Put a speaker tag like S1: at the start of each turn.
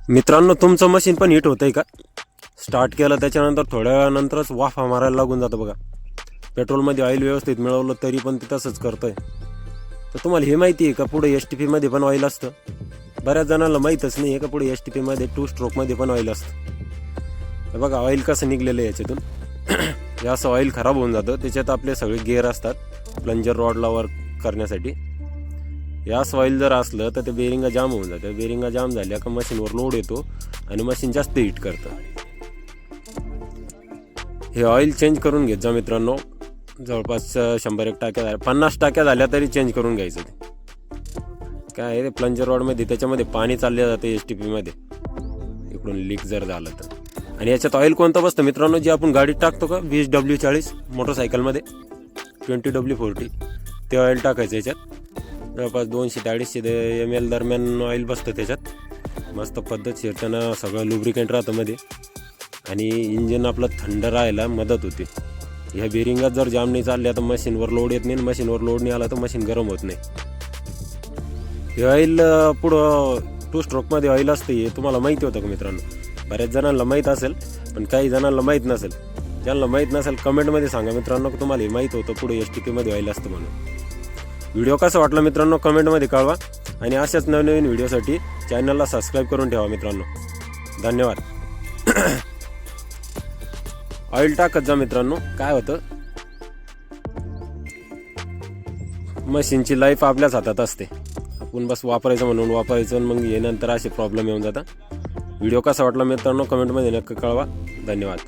S1: मित्रांनो, तुमचं मशीन पण हिट होतंय का? स्टार्ट केलं त्याच्यानंतर थोड्या वेळानंतरच वाफा मारायला लागून जातं बघा. पेट्रोलमध्ये ऑइल व्यवस्थित मिळवलं तरी पण ते तसंच करतंय. तर तुम्हाला हे माहिती आहे का पुढे STPमध्ये पण ऑइल असतं? बऱ्याच जणांना माहीतच नाही आहे का पुढे STPमध्ये 2 स्ट्रोकमध्ये पण ऑइल असतं. हे बघा ऑइल कसं निघलेलं आहे याच्यातून. हे असं ऑइल खराब होऊन जातं. त्याच्यात आपले सगळे गिअर असतात प्लंजर रॉडला वर्क करण्यासाठी. या ऑइल जर असलं तर ते बेरिंगा जाम होऊन जातं. बेरिंगा जाम झाल्या का मशीनवर लोड येतो आणि मशीन जास्त हिट करतं. हे ऑइल चेंज करून घेत जा मित्रांनो. जवळपास 100-1 टाक्या झाल्या, 50 टाक्या झाल्या तरी चेंज करून घ्यायचं. ते काय आहे, ते प्लंजर रॉडमध्ये त्याच्यामध्ये पाणी चालले जाते STPमध्ये, इकडून लीक जर झालं तर. आणि याच्यात ऑइल कोणतं बसतं मित्रांनो, जे आपण गाडीत टाकतो का 20W40 मोटरसायकलमध्ये 20W40 ते ऑइल टाकायचं. याच्यात जवळपास 200 ते 250 ml दरम्यान ऑइल बसतं त्याच्यात. मस्त पद्धतशीर त्यानं सगळं लुब्रिकेंट राहतं मध्ये आणि इंजिन आपलं थंड राहायला मदत होते. ह्या बेरिंगात जर जाम नाही चालल्या तर मशीनवर लोड येत नाही, आणि मशीनवर लोड नाही आला तर मशीन गरम होत नाही. हे ऑइल पुढं 2 स्ट्रोकमध्ये ऑइल असते, हे तुम्हाला माहिती होतं का मित्रांनो? बऱ्याच जणांना माहीत असेल पण काही जणांना माहीत नसेल. ज्यांना माहीत नसेल कमेंटमध्ये सांगा मित्रांनो की तुम्हाला हे माहीत होतं पुढे STPमध्ये ऑइल असतं म्हणून. व्हिडिओ कसा वाटला मित्रांनो कमेंटमध्ये कळवा, आणि अशाच नवनवीन व्हिडिओसाठी चॅनलला सबस्क्राईब करून ठेवा मित्रांनो. धन्यवाद. ऑइल टाकत जा मित्रांनो. काय होतं, मशीनची लाईफ आपल्याच हातात असते. आपण बस वापरायचं म्हणून वापरायचं, मग हे नंतर असे प्रॉब्लेम येऊन जातात. व्हिडिओ कसा वाटला मित्रांनो कमेंटमध्ये नक्की कळवा. धन्यवाद.